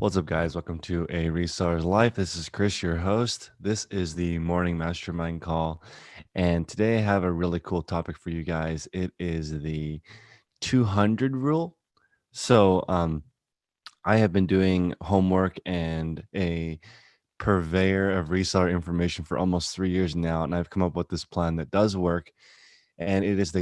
What's up, guys? Welcome to A Reseller's Life. This is Chris, your host. This is the morning mastermind call. And today I have a really cool topic for you guys. It is the 200 rule. So, I have been doing homework and a purveyor of reseller information for almost 3 years now. And I've come up with this plan that does work. And it's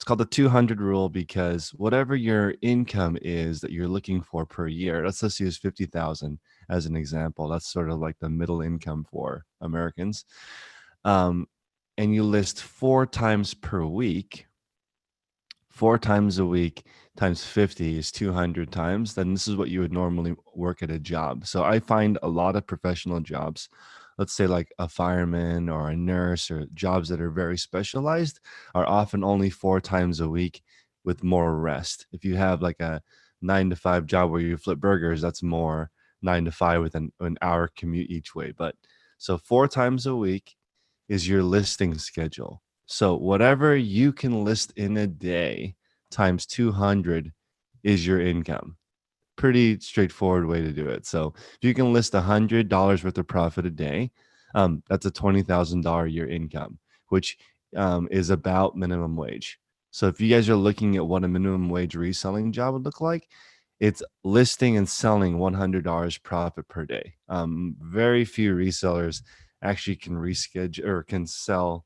called the 200 rule because whatever your income is that you're looking for per year, let's just use 50,000 as an example. That's sort of like the middle income for Americans. Um, and you list 4 times per week, 4 times a week times 50 is 200 times, then this is what you would normally work at a job. So I find a lot of professional jobs, let's say like a fireman or a nurse or jobs that are very specialized, are often only 4 times a week with more rest. If you have like a 9 to 5 job where you flip burgers, that's more 9 to 5 with an hour commute each way. But so 4 times a week is your listing schedule. So whatever you can list in a day times 200 is your income. Pretty straightforward way to do it. So if you can list $100 worth of profit a day, that's a $20,000 a year income, which is about minimum wage. So if you guys are looking at what a minimum wage reselling job would look like, it's listing and selling $100 profit per day. Very few resellers actually can reschedule or can sell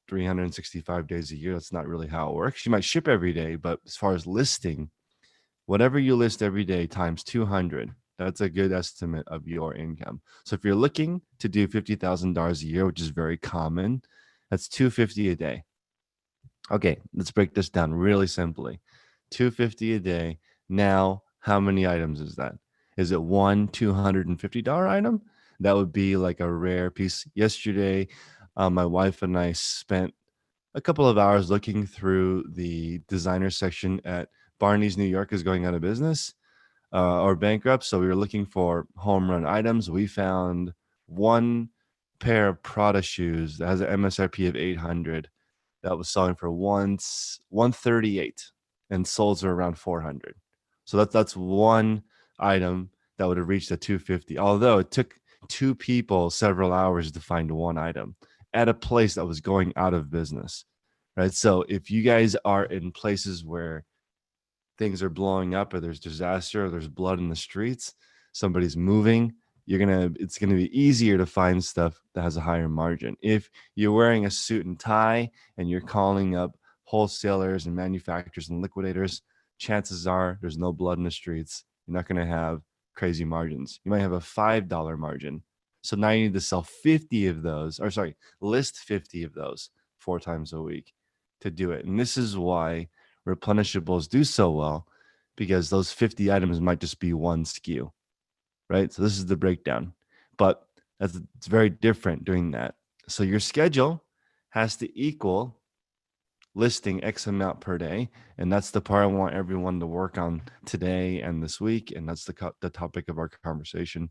365 days a year. That's not really how it works. You might ship every day, but as far as listing, whatever you list every day times 200, that's a good estimate of your income. So if you're looking to do $50,000 a year, which is very common, that's 250 a day. Okay, let's break this down really simply. 250 a day. Now, how many items is that? Is it one $250 item? That would be like a rare piece. Yesterday, my wife and I spent a couple of hours looking through the designer section at Barney's New York is going out of business or bankrupt. So we were looking for home run items. We found one pair of Prada shoes that has an MSRP of 800 that was selling for 138 and sold for around 400. So that's one item that would have reached a 250. Although it took two people several hours to find one item at a place that was going out of business. Right. So if you guys are in places where things are blowing up or there's disaster or there's blood in the streets, somebody's moving, it's gonna be easier to find stuff that has a higher margin. If you're wearing a suit and tie and you're calling up wholesalers and manufacturers and liquidators, chances are there's no blood in the streets. You're not gonna have crazy margins. You might have a $5 margin. So now you need to sell 50 of those, or sorry, list 50 of those 4 times a week to do it. And this is why replenishables do so well, because those 50 items might just be one SKU, right? So this is the breakdown, but it's very different doing that. So your schedule has to equal listing X amount per day. And that's the part I want everyone to work on today and this week. And that's the topic of our conversation.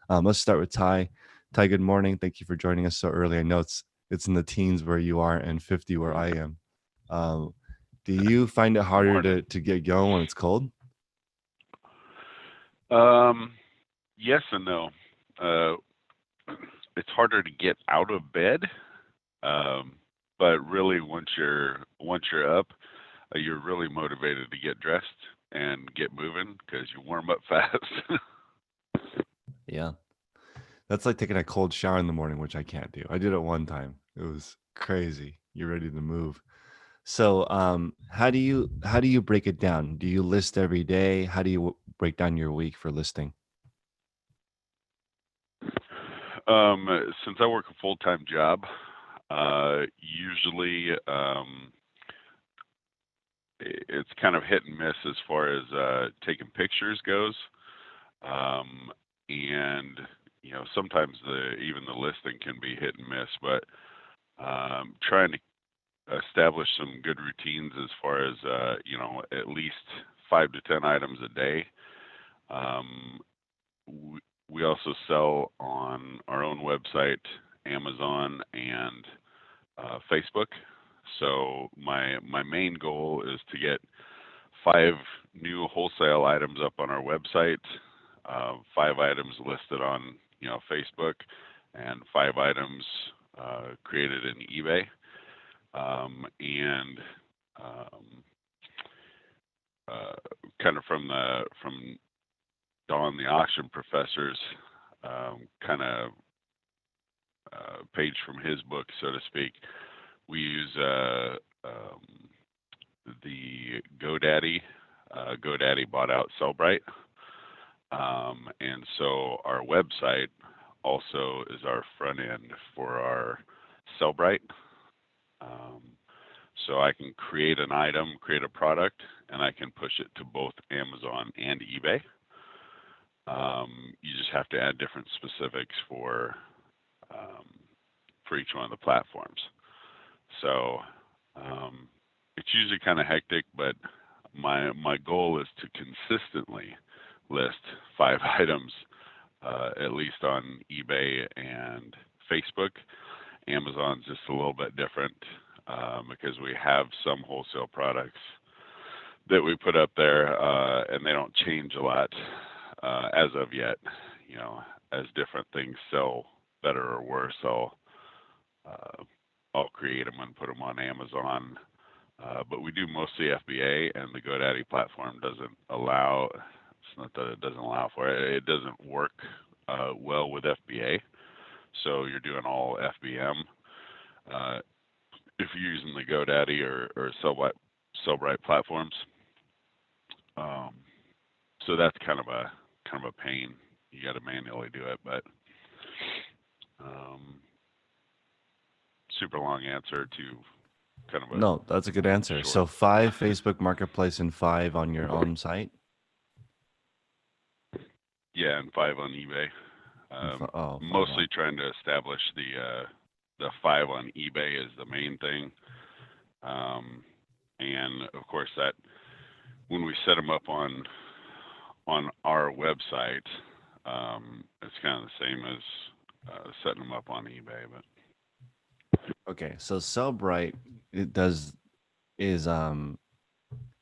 Let's start with Ty. Ty, good morning. Thank you for joining us so early. I know it's in the teens where you are and 50 where I am. Um, do you find it harder Morning. to get going when it's cold? Um, yes and no. Uh, it's harder to get out of bed, um, but really once you're up, you're really motivated to get dressed and get moving because you warm up fast. Yeah. That's like taking a cold shower in the morning, which I can't do. I did it one time. It was crazy. You're ready to move. So, how do you break it down? Do you list every day? How do you break down your week for listing? Since I work a full-time job, usually it's kind of hit and miss as far as taking pictures goes. Um, and sometimes even the listing can be hit and miss, but trying to establish some good routines as far as at least 5 to 10 items a day. Um, we also sell on our own website, Amazon, and Facebook. So my main goal is to get 5 new wholesale items up on our website 5 items listed on Facebook, and 5 items created in eBay, and um, kind of from Don the auction professor's kind of page from his book, so to speak. We use the GoDaddy. GoDaddy bought out Sellbrite, and so our website also is our front end for our Sellbrite. Um, so I can create an item, create a product, and I can push it to both Amazon and eBay. You just have to add different specifics um, for each one of the platforms. So it's usually kind of hectic, but my goal is to consistently list 5 items, at least on eBay and Facebook. Amazon's just a little bit different because we have some wholesale products that we put up there, and they don't change a lot as of yet. You know, as different things sell better or worse, uh, I'll create them and put them on Amazon. But we do mostly FBA, and the GoDaddy platform doesn't allow. It's not that it doesn't allow for it; it doesn't work well with FBA. So you're doing all FBM if you're using the GoDaddy or Sellbrite platforms. Um, so that's kind of a pain. You got to manually do it, but um, super long answer to kind of a No, that's a good answer. short. So 5 Facebook Marketplace and 5 on your own site. Yeah, and 5 on eBay. Oh, 5 Mostly on. trying to establish the 5 on eBay is the main thing, and of course that when we set them up on our website, it's kind of the same as setting them up on eBay. But Okay, so Sellbrite it is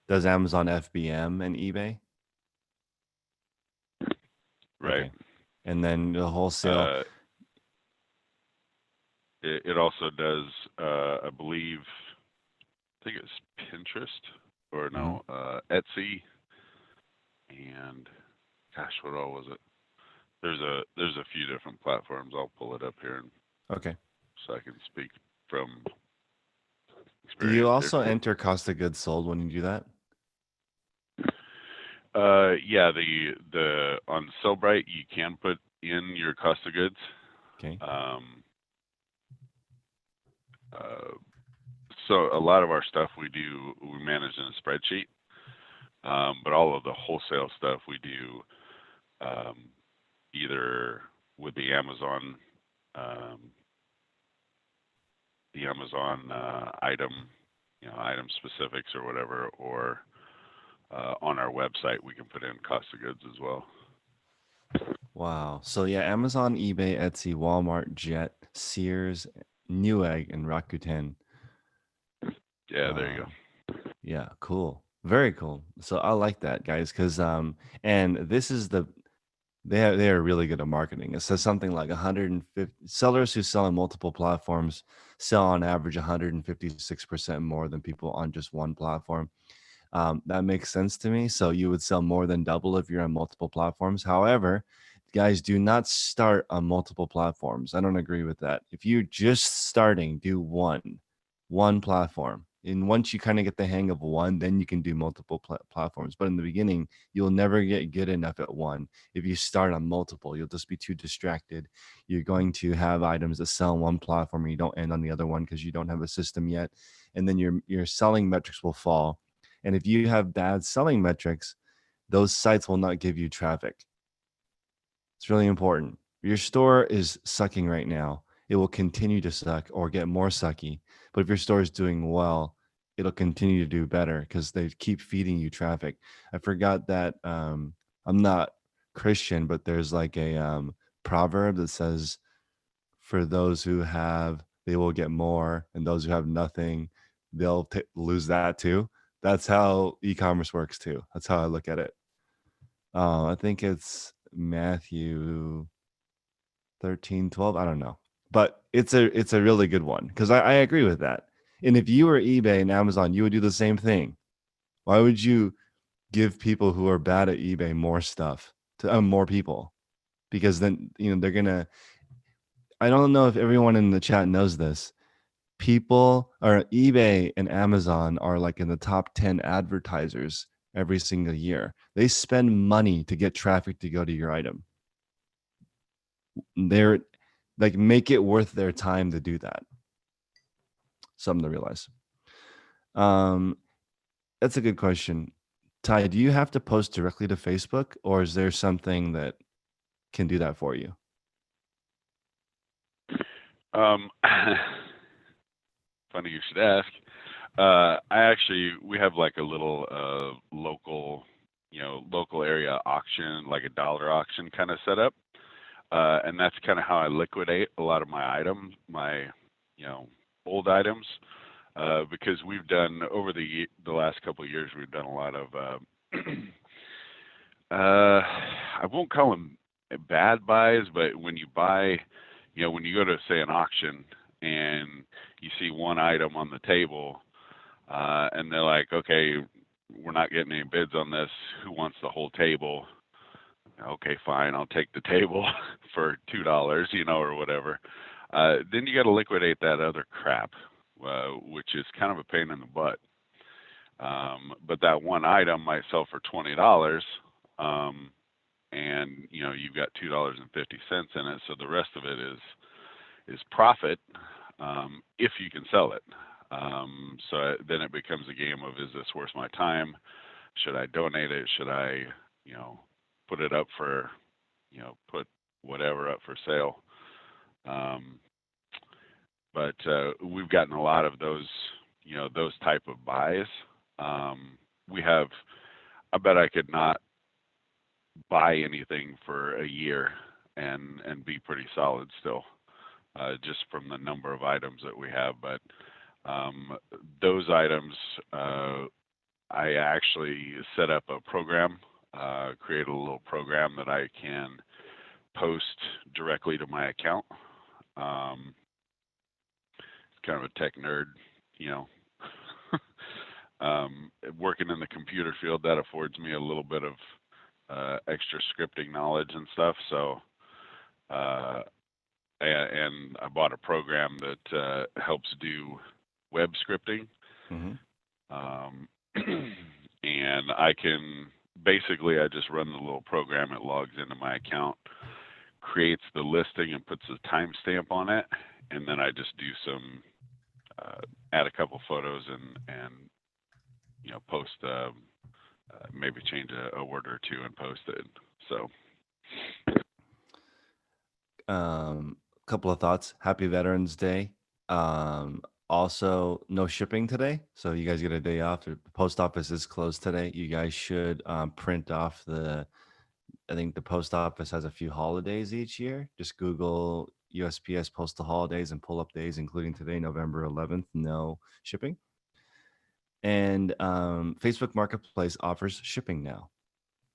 does Amazon FBM and eBay? right, Okay, and then the wholesale. uh, it also does, I believe, I think it's Pinterest or Mhm. no, Etsy, and gosh, what all was it? There's a few different platforms. I'll pull it up here Okay. so I can speak from Do you experience here. also enter cost of goods sold when you do that? Yeah, the on Sellbrite you can put in your cost of goods. Okay. Um, uh, so a lot of our stuff we manage in a spreadsheet, but all of the wholesale stuff we do um, either with um, the Amazon item, item specifics or whatever, or on our website we can put in cost of goods as well. Wow. So yeah, Amazon, eBay, Etsy, Walmart, Jet, Sears, Newegg, and Rakuten. Yeah, there you Uh, go. yeah, cool. Very cool. So I like that, guys, because and this is they are really good at marketing. It says something like 150 sellers who sell on multiple platforms sell on average 156% more than people on just one platform. That makes sense to me. So you would sell more than double if you're on multiple platforms. However, guys, do not start on multiple platforms. I don't agree with that. If you're just starting, do one platform. And once you kind of get the hang of one, then you can do multiple platforms. But in the beginning, you'll never get good enough at one. If you start on multiple, you'll just be too distracted. You're going to have items that sell on one platform and you don't end on the other one because you don't have a system yet. And then your selling metrics will fall. And if you have bad selling metrics, those sites will not give you traffic. It's really important. Your store is sucking right now. It will continue to suck or get more sucky. But if your store is doing well, it'll continue to do better because they keep feeding you traffic. I forgot that I'm not Christian, but there's like a proverb that says, for those who have, they will get more, and those who have nothing, they'll lose that too. That's how e-commerce works too. That's how I look at it. I think Matthew 13:12. I don't know. But it's a really good one because I agree with that. And if you were eBay and Amazon, you would do the same thing. Why would you give people who are bad at eBay more stuff to more people? Because then they're gonna. I don't know if everyone in the chat knows this. People or eBay and Amazon are like in the top 10 advertisers every single year. They spend money to get traffic to go to your item. They're like make it worth their time to do that. Something to realize. That's a good question. Ty, do you have to post directly to Facebook, or is there something that can do that for you? Funny you should ask. We have like a little local, local area auction, like a dollar auction kind of setup. And that's kind of how I liquidate a lot of my items, my, old items, because we've done over the last couple of years, we've done a lot of, I won't call them bad buys, but when you buy, when you go to say an auction and you see one item on the table, and they're like, okay, we're not getting any bids on this. Who wants the whole table? Okay, fine, I'll take the table for $2, or whatever. Then you got to liquidate that other crap, which is kind of a pain in the butt. But that one item might sell for $20, and you've got $2.50 in it. So the rest of it is profit, if you can sell it. Then it becomes a game of, is this worth my time? Should I donate it? Should I, put it up for, put whatever up for sale? But we've gotten a lot of those, those type of buys. I bet I could not buy anything for a year and be pretty solid still, just from the number of items that we have. But those items, I actually set up a program, create a little program that I can post directly to my account. Kind of a tech nerd, working in the computer field, that affords me a little bit of extra scripting knowledge and stuff. So, and I bought a program that helps do web scripting. Mm-hmm. And I just run the little program. It logs into my account, creates the listing and puts a timestamp on it. And then I just do some, add a couple photos and post, maybe change a word or two and post it. So, couple of thoughts. Happy Veterans Day. Also, no shipping today, so you guys get a day off. The post office is closed today. You guys should print off I think the post office has a few holidays each year. Just Google USPS postal holidays and pull up days, including today, November 11th. No shipping. And Facebook Marketplace offers shipping now.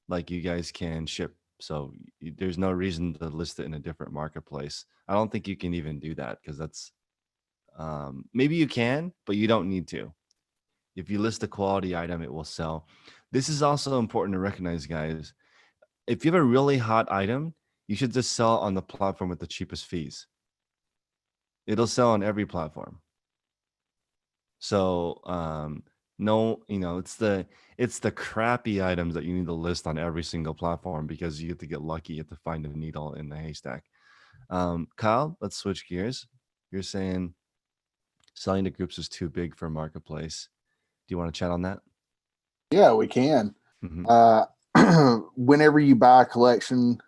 Like you guys can ship. So there's no reason to list it in a different marketplace. I don't think you can even do that because that's maybe you can, but you don't need to. If you list a quality item, it will sell. This is also important to recognize, guys. If you have a really hot item, you should just sell on the platform with the cheapest fees. It'll sell on every platform. So no, it's the crappy items that you need to list on every single platform because you have to get lucky. You have to find a needle in the haystack. Kyle, let's switch gears. You're saying selling to groups is too big for marketplace. Do you want to chat on that? Yeah, we can. Mm-hmm. Whenever you buy a collection,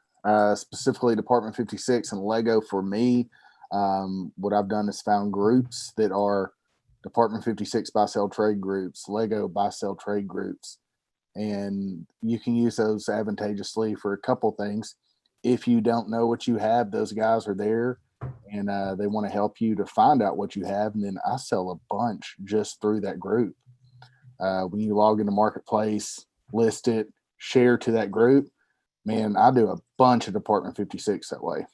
specifically Department 56 and Lego, for me, what I've done is found groups that are Department 56 buy sell trade groups, Lego buy sell trade groups, and you can use those advantageously for a couple things. If you don't know what you have, those guys are there and they want to help you to find out what you have. And then I sell a bunch just through that group. When you log into Marketplace, list it, share to that group, Man, I do a bunch of Department 56 that way.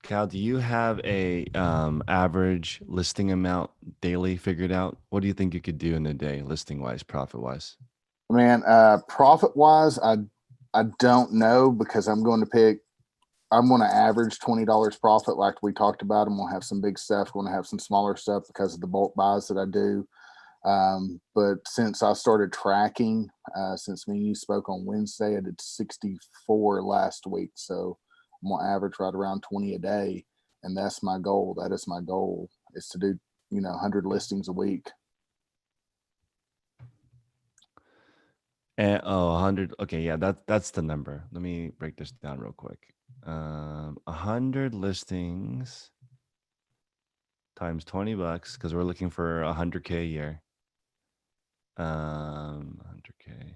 Cal, do you have a average listing amount daily figured out? What do you think you could do in a day, listing wise, profit wise? Man, profit wise, I don't know because I'm going to average $20 profit like we talked about. I'm going to have some big stuff, going to have some smaller stuff because of the bulk buys that I do. But since I started tracking, since me and you spoke on Wednesday, I did 64 last week. So I'm going to average right around 20 a day. And that's my goal. That is my goal, is to do, 100 listings a week. And 100. Okay, yeah, that's the number. Let me break this down real quick. 100 listings times $20 because we're looking for 100K a year. 100K.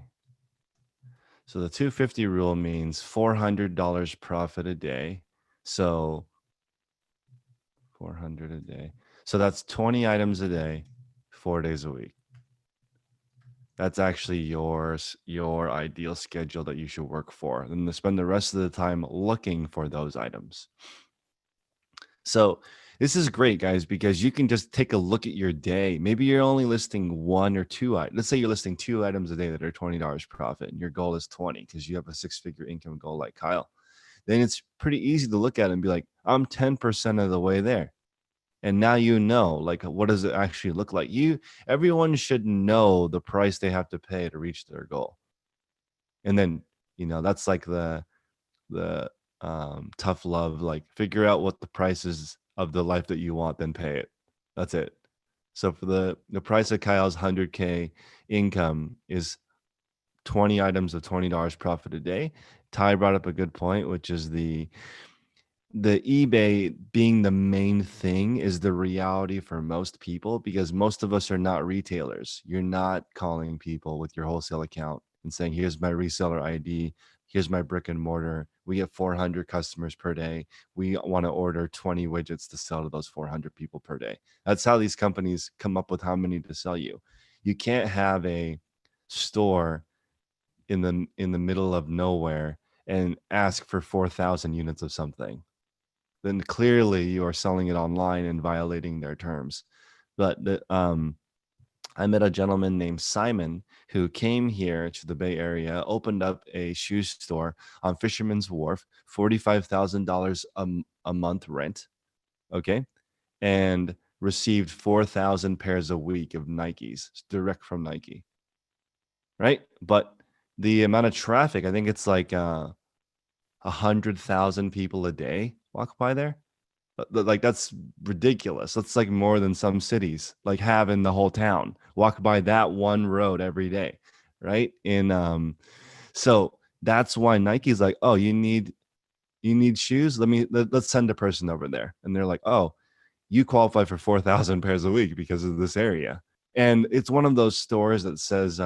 So the 250 rule means $400 profit a day. So 400 a day. So that's 20 items a day, 4 days a week. That's actually your ideal schedule that you should work for. And to spend the rest of the time looking for those items. So this is great, guys, because you can just take a look at your day. Maybe you're only listing one or two items. Let's say you're listing 2 items a day that are $20 profit, and your goal is 20 because you have a 6-figure income goal like Kyle. Then it's pretty easy to look at it and be like, I'm 10% of the way there. And now you know, like, what does it actually look like? Everyone should know the price they have to pay to reach their goal. And then, that's like the tough love, like figure out what the price is of the life that you want, then pay it. That's it. So for the price of Kyle's 100K income is 20 items of $20 profit a day. Ty brought up a good point, which is the eBay being the main thing is the reality for most people, because most of us are not retailers. You're not calling people with your wholesale account and saying, here's my reseller ID, here's my brick and mortar. We get 400 customers per day. We want to order 20 widgets to sell to those 400 people per day. That's how these companies come up with how many to sell you. You can't have a store in the middle of nowhere and ask for 4,000 units of something. Then clearly you are selling it online and violating their terms. But I met a gentleman named Simon who came here to the Bay Area, opened up a shoe store on Fisherman's Wharf, $45,000 a month rent, okay, and received 4,000 pairs a week of Nikes direct from Nike, right? But the amount of traffic, I think it's like 100,000 people a day walk by there. Like, that's ridiculous. That's like more than some cities like have in the whole town. Walk by that one road every day, right? And so that's why Nike's like, oh, you need shoes. Let's send a person over there, and they're like, oh, you qualify for 4,000 pairs a week because of this area. And it's one of those stores that says,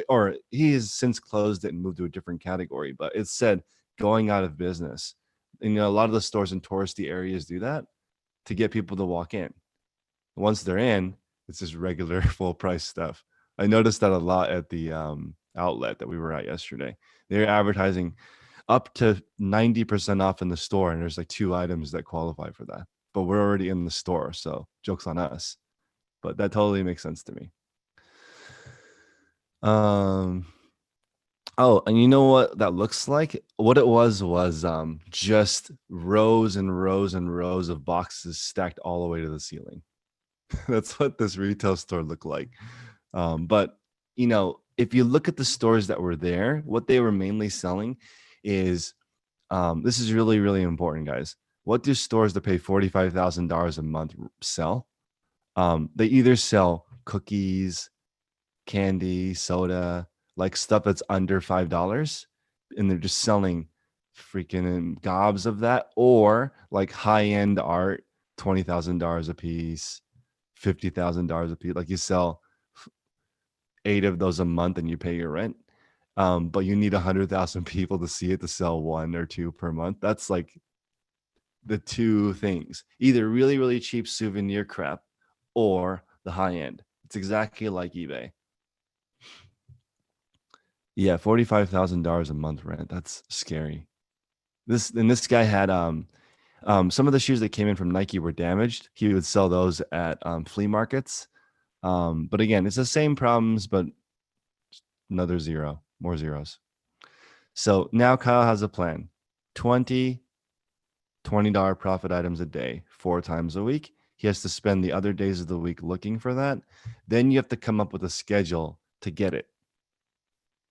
or he has since closed it and moved to a different category, but it said going out of business. And a lot of the stores in touristy areas do that to get people to walk in. Once they're in, it's just regular full price stuff. I noticed that a lot at the outlet that we were at yesterday. They're advertising up to 90% off in the store, and there's like 2 items that qualify for that. But we're already in the store, so joke's on us. But that totally makes sense to me. Oh, and you know what that looks like? What it was just rows and rows and rows of boxes stacked all the way to the ceiling. That's what this retail store looked like. But if you look at the stores that were there, what they were mainly selling is this is really, really important, guys. What do stores that pay $45,000 a month sell? They either sell cookies, candy, soda, like stuff that's under $5, and they're just selling freaking gobs of that, or like high-end art, $20,000 a piece, $50,000 a piece. Like, you sell 8 of those a month and you pay your rent. But you need 100,000 people to see it to sell 1 or 2 per month. That's like the 2 things: either really, really cheap souvenir crap or the high end. It's exactly like eBay. Yeah, $45,000 a month rent. That's scary. This guy had some of the shoes that came in from Nike were damaged. He would sell those at flea markets. But again, it's the same problems, but another zero, more zeros. So now Kyle has a plan. 20 $20 profit items a day, 4 times a week. He has to spend the other days of the week looking for that. Then you have to come up with a schedule to get it,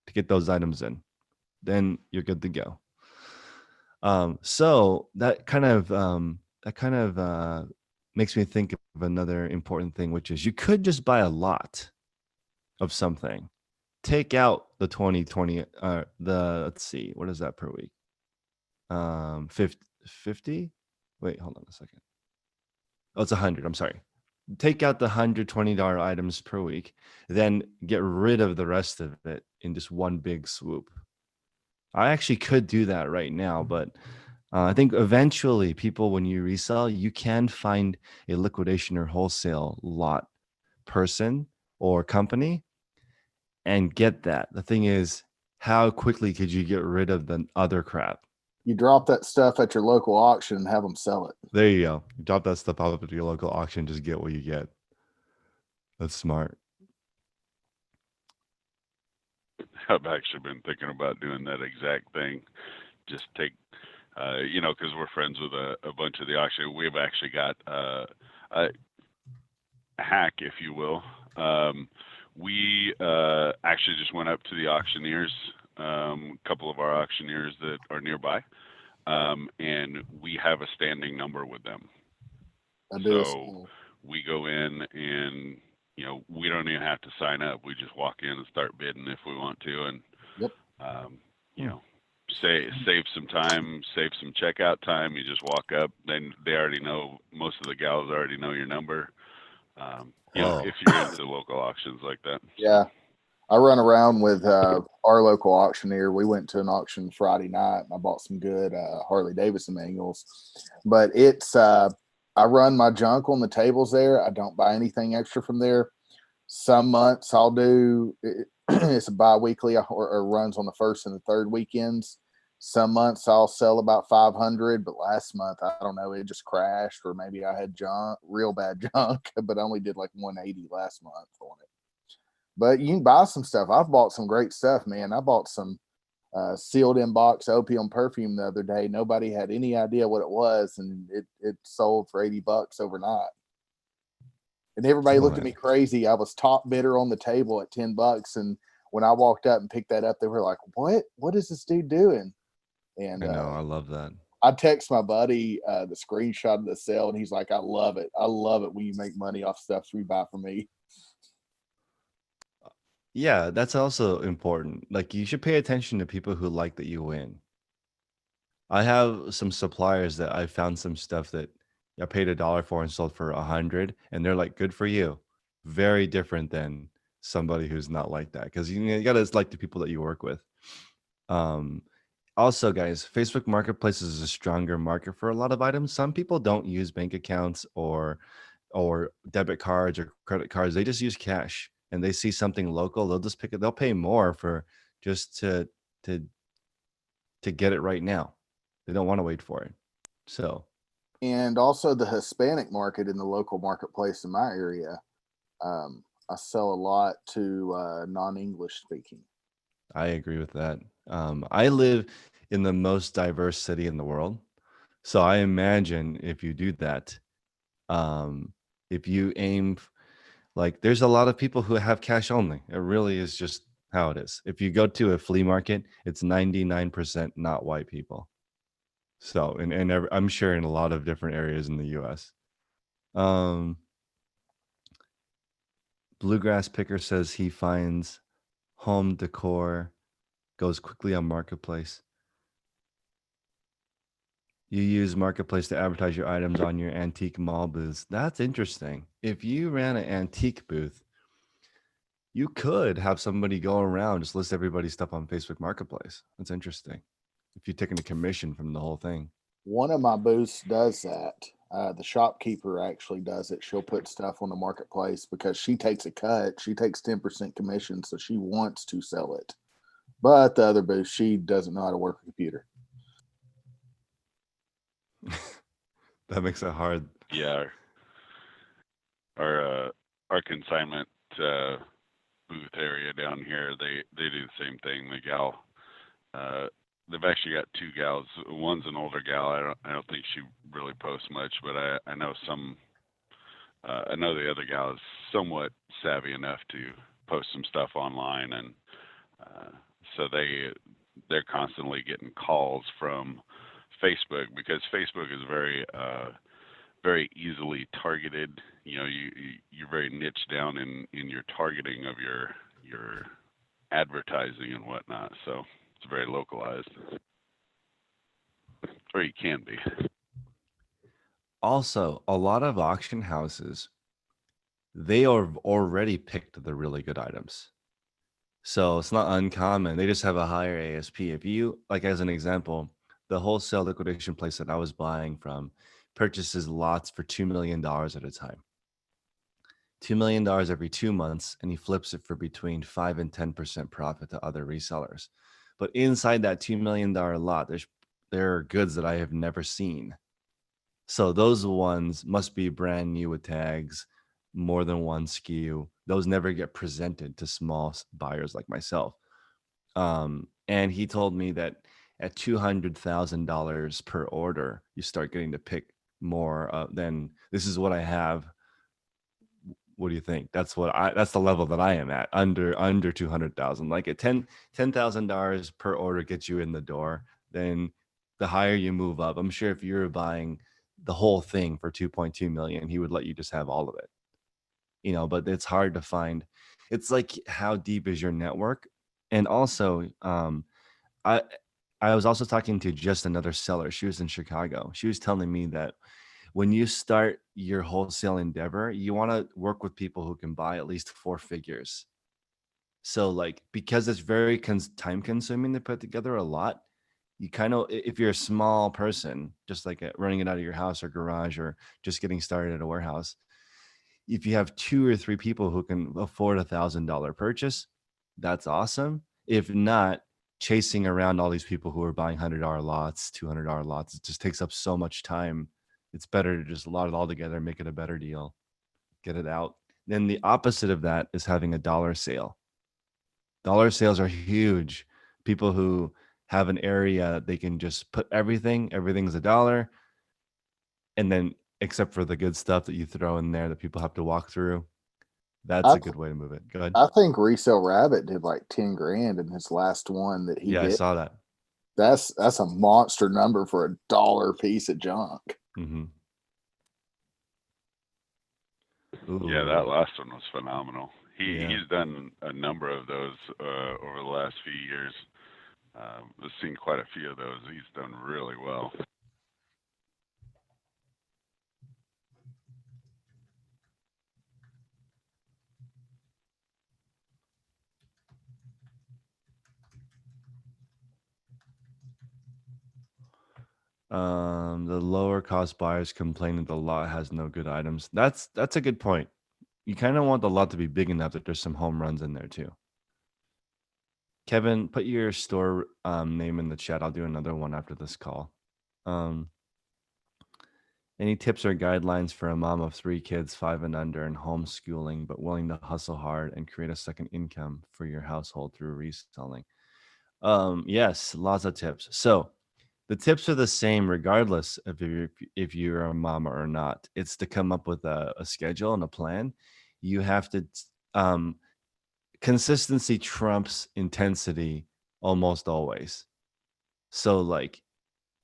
to get those items in. Then you're good to go. So that kind of makes me think of another important thing, which is you could just buy a lot of something. Take out the 2020, let's see, what is that per week? 50? Wait, hold on a second. Oh, it's 100. I'm sorry. Take out the $120 items per week, then get rid of the rest of it in just one big swoop. I actually could do that right now, but I think eventually people, when you resell, you can find a liquidation or wholesale lot person or company and get that. The thing is, how quickly could you get rid of the other crap? You drop that stuff at your local auction and have them sell it. There you go. You drop that stuff off at your local auction, just get what you get. That's smart. I've actually been thinking about doing that exact thing. Just take, because we're friends with a bunch of the auction. We've actually got a hack, if you will. We actually just went up to the auctioneers, a couple of our auctioneers that are nearby, and we have a standing number with them. So we go in and, we don't even have to sign up. We just walk in and start bidding if we want to. And, save some time, save some checkout time. You just walk up. Then they already know, most of the gals already know your number. If you're into local auctions like that. Yeah. I run around with our local auctioneer. We went to an auction Friday night and I bought some good Harley Davidson manuals. But it's I run my junk on the tables there. I don't buy anything extra from there. Some months I'll do it's a bi-weekly or runs on the first and the third weekends. Some months I'll sell about 500, but last month I don't know, it just crashed, or maybe I had junk, real bad junk, but I only did like 180 last month on it. But you can buy some stuff. I've bought some great stuff, man. I bought some sealed in box opium perfume the other day. Nobody had any idea what it was, and it sold for $80 overnight. And everybody looked at me crazy. I was top bidder on the table at $10, and when I walked up and picked that up, they were like, "What? What is this dude doing?" And I know, I love that. I text my buddy the screenshot of the sale, and he's like, "I love it. I love it when you make money off stuff you buy from me." Yeah, that's also important. Like, you should pay attention to people who like that you win. I have some suppliers that I found some stuff that I paid $1 for and sold for 100, and they're like, "Good for you." Very different than somebody who's not like that, because you gotta like the people that you work with. Um, Also, guys, Facebook Marketplace is a stronger market for a lot of items. Some people don't use bank accounts or debit cards or credit cards. They just use cash, and they see something local, they'll just pick it. They'll pay more for just to get it right now. They don't want to wait for it. So, And also the Hispanic market in the local marketplace in my area. I sell a lot to non-English speaking. I agree with that. I live in the most diverse city in the world. So I imagine if you do that, um, if you aim, like, there's a lot of people who have cash only. It really is just how it is. If you go to a flea market, it's 99% not white people. So, and I'm sure in a lot of different areas in the US. Um, Bluegrass Picker says he finds home decor goes quickly on Marketplace. You use Marketplace to advertise your items on your antique mall booths. That's interesting. If you ran an antique booth, you could have somebody go around, just list everybody's stuff on Facebook Marketplace. That's interesting. If you're taking a commission from the whole thing. One of my booths does that. The shopkeeper actually does it. She'll put stuff on the marketplace because she takes a cut. She takes 10% commission, so she wants to sell it. But the other booth, she doesn't know how to work a computer. That makes it hard. Yeah, our consignment uh, booth area down here, they do the same thing. The gal, uh, they've actually got two gals. One's an older gal. I don't think she really posts much, but I know some. I know the other gal is somewhat savvy enough to post some stuff online, and uh, so they're constantly getting calls from Facebook because Facebook is very easily targeted. You know, you're very niche down in your targeting of your advertising and whatnot. So it's very localized, or you can be. Also, a lot of auction houses, they are already picked the really good items. So it's not uncommon. They just have a higher ASP. If you, like, as an example, the wholesale liquidation place that I was buying from purchases lots for $2 million at a time. $2 million every 2 months, and he flips it for between 5 and 10% profit to other resellers. But inside that $2 million lot, there are goods that I have never seen. So those ones must be brand new with tags, more than one SKU. Those never get presented to small buyers like myself. And he told me that at $200,000 per order, you start getting to pick more than this is what I have. What do you think? That's the level that I am at, under 200,000. Like at $10,000 per order gets you in the door. Then the higher you move up, I'm sure if you're buying the whole thing for 2.2 million, he would let you just have all of it. But it's hard to find. It's like, how deep is your network? And also, I I was also talking to just another seller. She was in Chicago. She was telling me that when you start your wholesale endeavor, you want to work with people who can buy at least four figures. So, like, because it's very time consuming to put together a lot, you kind of, if you're a small person, just like running it out of your house or garage, or just getting started at a warehouse, if you have two or three people who can afford $1,000 purchase, that's awesome. If not, chasing around all these people who are buying $100 lots, $200 lots, it just takes up so much time. It's better to just lot it all together, make it a better deal, get it out. Then the opposite of that is having a dollar sale. Dollar sales are huge. People who have an area, they can just put everything's a dollar. And then, except for the good stuff that you throw in there that people have to walk through, that's I a good way to move it. Go ahead. I think Resale Rabbit did like 10 grand in his last one that he Yeah, I did. saw that. That's a monster number for a dollar piece of junk. Mm-hmm. Yeah, that last one was phenomenal. Yeah. He's done a number of those over the last few years. I've seen quite a few of those. He's done really well. The lower cost buyers complain that the lot has no good items. That's a good point. You kind of want the lot to be big enough that there's some home runs in there too. Kevin, put your store name in the chat. I'll do another one after this call. Any tips or guidelines for a mom of 3 kids, 5 and under, and homeschooling, but willing to hustle hard and create a second income for your household through reselling? Yes, lots of tips. So the tips are the same regardless of if you're a mama or not. It's to come up with a schedule and a plan. You have to consistency trumps intensity almost always. So, like,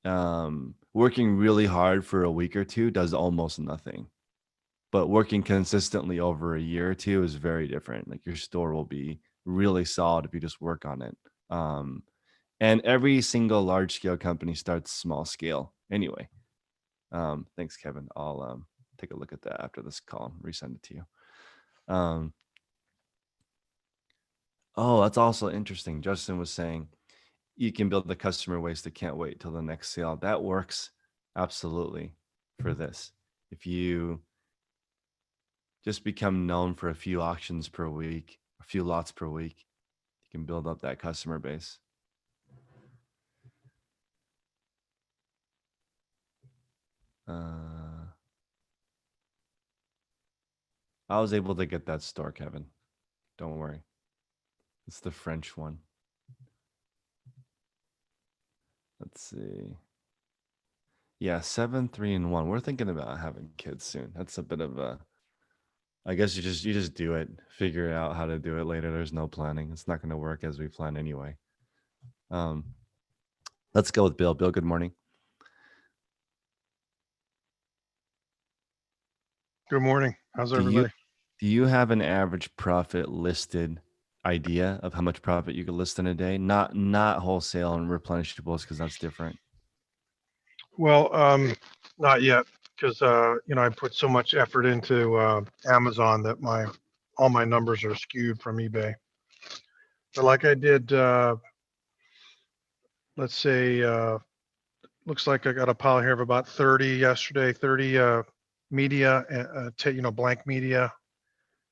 working really hard for a week or two does almost nothing, but working consistently over a year or two is very different. Like, your store will be really solid if you just work on it. And every single large scale company starts small scale anyway. Thanks, Kevin. I'll take a look at that after this call and resend it to you. Oh, that's also interesting. Justin was saying you can build the customer waste that can't wait till the next sale. That works absolutely for this. If you just become known for a few auctions per week, a few lots per week, you You can build up that customer base. I was able to get that store, Kevin. Don't worry. It's the French one. Let's see. Yeah, 7, 3, and 1. We're thinking about having kids soon. That's a bit of a. I guess you just do it. Figure out how to do it later. There's no planning. It's not going to work as we plan anyway. Let's go with Bill. Bill, good morning. Good morning. How's everybody? Do you have an average profit listed idea of how much profit you could list in a day? Not wholesale and replenishables, because that's different. Well, not yet, because I put so much effort into Amazon that all my numbers are skewed from eBay. But like I did, let's say, looks like I got a pile here of about 30 yesterday, 30 media, blank media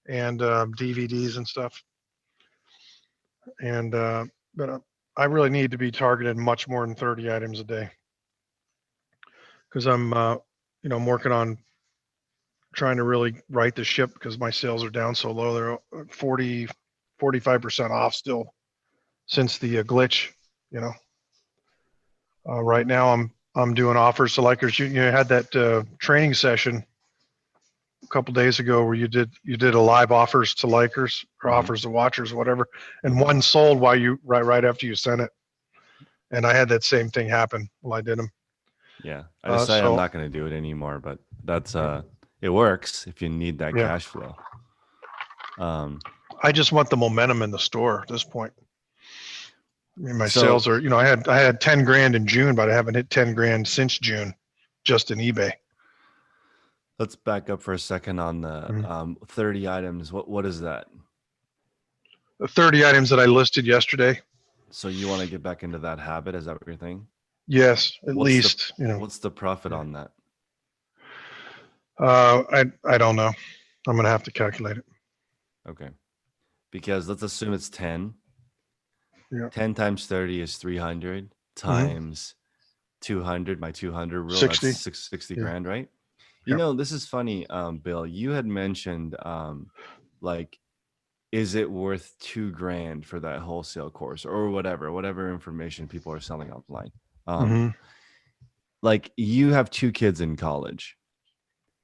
and DVDs and stuff. And but I really need to be targeted much more than 30 items a day, because I'm I'm working on trying to really right the ship, because my sales are down so low. They're 45% off still since the glitch. Right now I'm doing offers to Likers. You had that training session a couple days ago where you did a live offers to Likers, or offers to watchers, whatever, and one sold while you right after you sent it. And I had that same thing happen while I did them. Yeah, I decided I'm not going to do it anymore, but that's it works if you need that cash flow. I just want the momentum in the store at this point. I mean, my sales are, I had 10 grand in June, but I haven't hit 10 grand since June, just in eBay. Let's back up for a second on the 30 items. What is that? The 30 items that I listed yesterday. So you want to get back into that habit? Is that what you're thinking? Yes, at least. What's the profit on that? I don't know. I'm going to have to calculate it. Okay. Because let's assume it's 10. Yeah. 10 times 30 is 300 times 200. My 200 rule, 60. That's 60 grand, right? You know, this is funny, Bill. You had mentioned, like, is it worth 2 grand for that wholesale course or whatever information people are selling online? Like, you have 2 kids in college.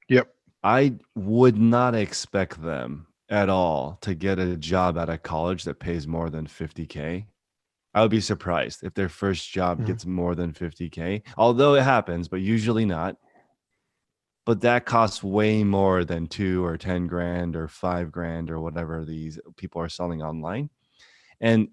Yep. I would not expect them at all to get a job at a college that pays more than 50K. I would be surprised if their first job gets more than 50K, although it happens, but usually not. But that costs way more than 2 or 10 grand or 5 grand or whatever these people are selling online. And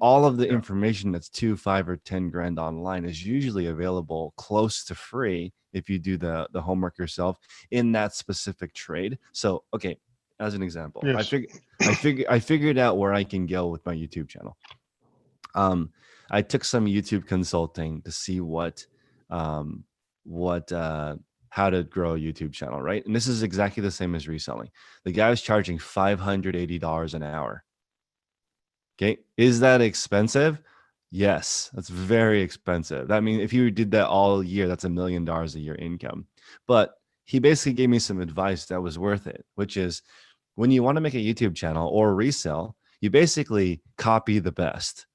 all of the information that's 2, 5, or 10 grand online is usually available close to free if you do the homework yourself in that specific trade. So, okay, as an example, I figured out where I can go with my YouTube channel. I took some YouTube consulting to see how to grow a YouTube channel, right? And this is exactly the same as reselling. The guy was charging $580 an hour. Okay. Is that expensive? Yes, that's very expensive. I mean, if you did that all year, that's $1 million a year income. But he basically gave me some advice that was worth it, which is when you want to make a YouTube channel or resell, you basically copy the best,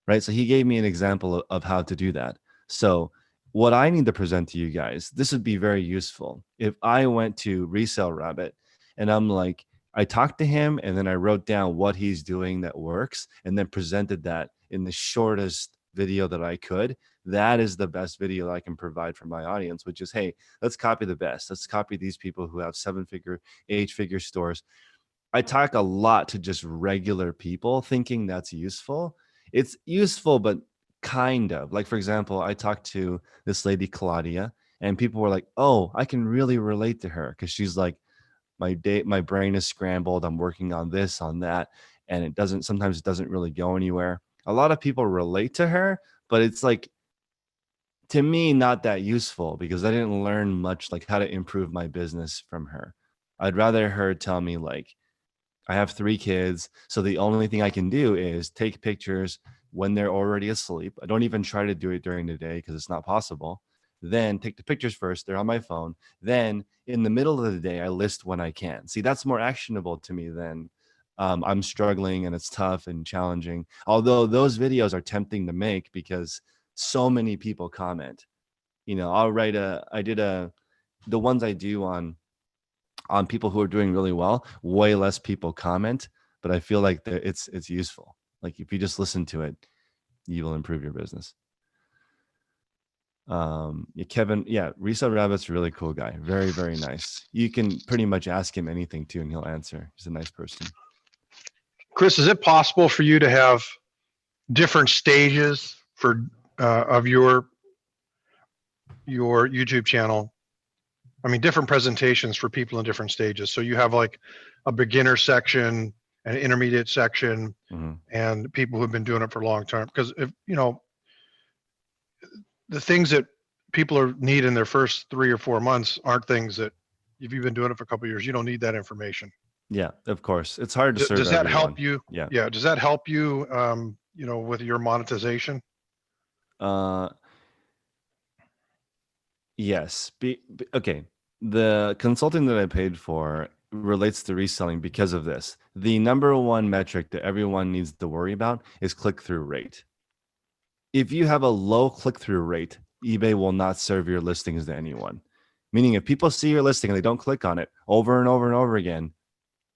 right? So he gave me an example of how to do that. So what I need to present to you guys, this would be very useful. If I went to Resell Rabbit and I'm like, I talked to him and then I wrote down what he's doing that works and then presented that in the shortest video that I could. That is the best video that I can provide for my audience, which is, hey, let's copy the best. Let's copy these people who have 7-figure, 8-figure stores. I talk a lot to just regular people thinking that's useful. It's useful, but kind of. Like, for example, I talked to this lady, Claudia, and people were like, oh, I can really relate to her because she's like, my brain is scrambled. I'm working on this, on that. And sometimes it doesn't really go anywhere. A lot of people relate to her, but it's like, to me, not that useful because I didn't learn much, like how to improve my business from her. I'd rather her tell me like, I have 3 kids, so the only thing I can do is take pictures when they're already asleep. I don't even try to do it during the day because it's not possible. Then take the pictures first, they're on my phone. Then in the middle of the day, I list when I can. See, that's more actionable to me than I'm struggling and it's tough and challenging. Although those videos are tempting to make because so many people comment. You know, the ones I do on people who are doing really well, way less people comment, but I feel like it's useful. Like if you just listen to it, you will improve your business. Yeah, Kevin, yeah, Resale Rabbit's a really cool guy. Very, very nice. You can pretty much ask him anything too, and he'll answer. He's a nice person. Chris, is it possible for you to have different stages for of your YouTube channel? I mean, different presentations for people in different stages. So you have like a beginner section, an intermediate section, Mhm. and people who've been doing it for a long time. Because if you know the things that people need in their first 3 or 4 months aren't things that if you've been doing it for a couple of years, you don't need that information. Yeah, of course. It's hard to serve Does that everyone. help you? Yeah. Yeah. Does that help you? You know, with your monetization? Yes. Okay. The consulting that I paid for relates to reselling because of this. The number one metric that everyone needs to worry about is click-through rate. If you have a low click-through rate, eBay will not serve your listings to anyone. Meaning if people see your listing and they don't click on it over and over and over again,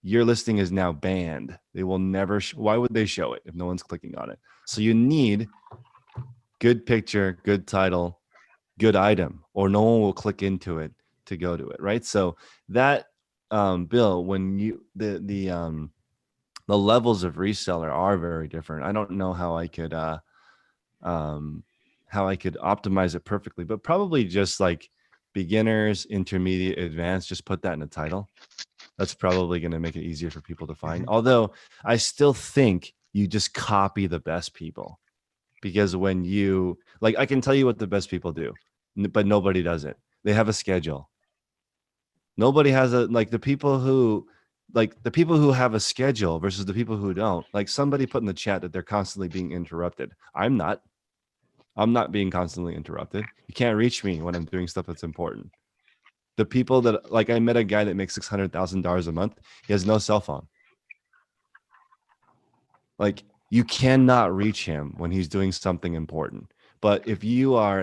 your listing is now banned. They will never why would they show it if no one's clicking on it? So you need good picture, good title, good item, or no one will click into it to go to it, right? So that Bill, when you the levels of reseller are very different. I don't know how I could optimize it perfectly, but probably just like beginners, intermediate, advanced, just put that in the title. That's probably going to make it easier for people to find. Although I still think you just copy the best people, because when you like, I can tell you what the best people do, but nobody does it. They have a schedule. Nobody has the people who have a schedule versus the people who don't. Like somebody put in the chat that they're constantly being interrupted. I'm not being constantly interrupted. You can't reach me when I'm doing stuff that's important. The people that like, I met a guy that makes $600,000 a month. He has no cell phone. Like you cannot reach him when he's doing something important. But if you are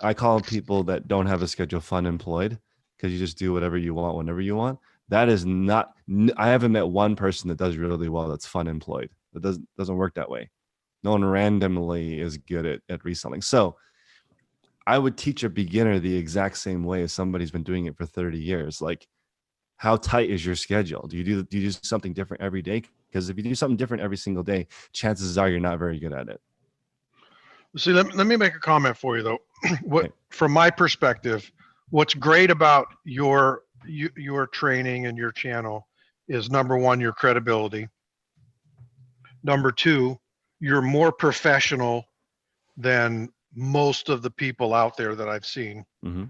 I call people that don't have a schedule fun employed, because you just do whatever you want whenever you want. That is not. I haven't met one person that does really well that's fun employed. That doesn't work that way. No one randomly is good at reselling. So I would teach a beginner the exact same way as somebody's been doing it for 30 years. Like, how tight is your schedule? Do you do something different every day? Because if you do something different every single day, chances are you're not very good at it. See, let me make a comment for you though. From my perspective, what's great about your training and your channel is number one, your credibility. Number two, you're more professional than most of the people out there that I've seen. Mm-hmm.